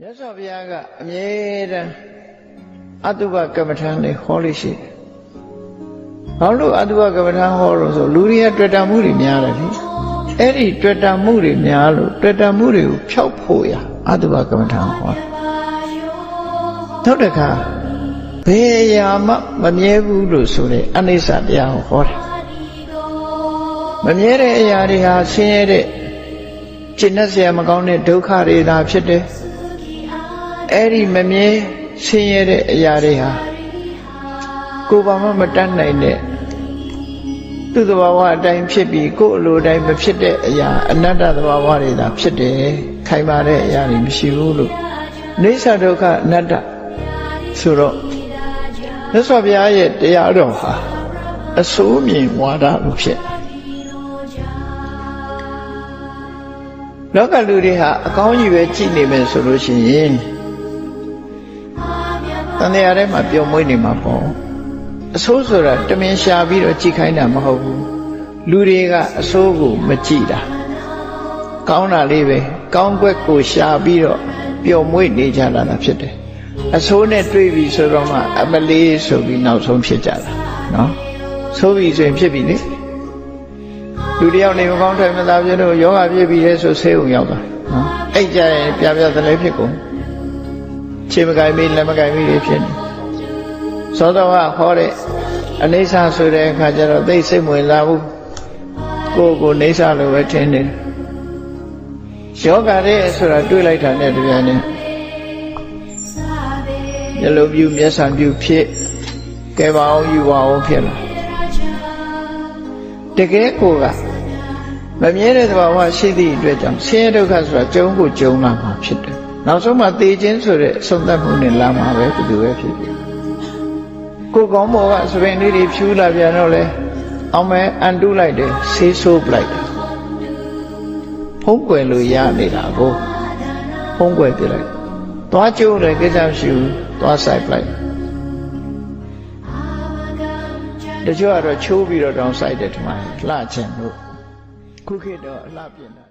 မြတ်စွာဘုရားကအမြဲတမ်းအတုပကမ္မထာနဲ့ဟောလို့ရှိတယ်။ဘာလို့အတုပကမ္မထာဟောလို့ဆိုလူတွေကတွေ့တာမှုတွေများတယ်လေ။အဲ့ဒီတွေ့တာမှုတွေများလို့တွေ့တာမှုတွေကိုဖျောက်ဖို့ရအတုပကမ္မထာဟောတယ်။နောက်တစ်ခါဘယ်အရာမှမမြဲဘူးလို့ဆိုတဲ့အနိစ္စတရားကိုဟောတယ်။မမြဲတဲ့အရာတွေဟာဆင်းရဲတဲ့ကျင့်တတ်เสียမကောင်းတဲ့ဒုက္ခတွေသာဖြစ်တယ်။အဲ့ဒီမမြဲဆင်းရဲတဲ့အရာတွေဟာကိုယ်ဘာမှမတတ်နိုင်တဲ့သူ့သဘာဝအတိုင်းဖြစ်ပြီးကိုယ်အလိုတိုင်းမဖြစ်တဲ့အရာအနတ္တသဘာဝတွေသာဖြစ်တယ်ခိုင်မာတဲ့အရာတွေမရှိဘူးလို့အိဋ္ဌဒုက္ခအနတ္တဆိုတော့မြတ်စွာဘုရားရဲ့တရားတော်ဟာအစိုးမြင်ဝါဒလို့ဖြစ်လောကလူတွေဟာအကောင်းကြီးပဲကြည့်နေမယ်ဆိုလို့ရှိရင်တန်တရားထဲမှာပျော်မွေ့နေမှာပေါ့အဆိုးဆိုတာတမင်ရှာပြီးတော့ကြည့်ခိုင်းတာမဟုတ်ဘူးလူတွေကအဆိုးကိုမကြည့်တာကောင်းတာလေးပဲကောင်းကွက်ကိုရှာပြီးတော့ပျော်မွေ့နေကြတာဖြစ်တယ်အဆိုးနဲ့တွေ့ပြီဆိုတော့မှအမလေးဆိုပြီးနောက်ဆုံးဖြစ်ကြတာနော်ဆိုးပြီဆိုရင်ဖြစ်ပြီလေလူတယောက်နေမကောင်းထိုင်မသာဖြစ်လို့ယောဂဖြစ်ပြီလေဆိုဆေးုံရောက်တာနော်အဲ့ကြရင်ပြပြသလဲဖြစ်ကုန်ခြေမကိုင်ပြီးလက်မကိုင်ပြီးဖြစ်နေသောတော်ကဟောတဲ့အနိစ္စဆိုတဲ့အခါကျတော့သိစိတ်ဝင်လာဘူးကိုယ်နေဆလို့ပဲထင်နေယောဂတဲ့ဆိုတာတွေးလိုက်တာနဲ့တပြိုင်နက်မျက်လုံးပြူမျက်စံပြူဖြစ်ကဲပါအောင်ယူပါအောင်ဖြစ်လာတကယ်ကိုကမမြဲတဲ့သဘာဝရှိသည့်အတွက်ကြောင့်ဆင်းရဲဒုက္ခဆိုတာကြုံကိုကြုံလာမှာဖြစ်တယ်နောက်ဆုံးမှသေခြင်းဆိုတဲ့အဆုံးသတ်မှုနဲ့လာမှာပဲသူပဲဖြစ်တယ်ကိုကောင်းဘောကစပင်လေးတွေဖြူလာပြန်တော့လေအောင်မဲအန်တုလိုက်တယ်ဆေးဆိုးပလိုက်တယ်ဖုံးကွယ်လို့ရနေတာကိုဖုံးကွယ်ပြလိုက်သွားကျိုးတယ်ကိစ္စမရှိဘူးသွားဆိုင်ပလိုက်တချို့ကတော့ချိုးပြီးတော့တောင်းဆိုင်တယ်ထမလှချင်လို့ခုခေတ်တော့အလှပြင်တာ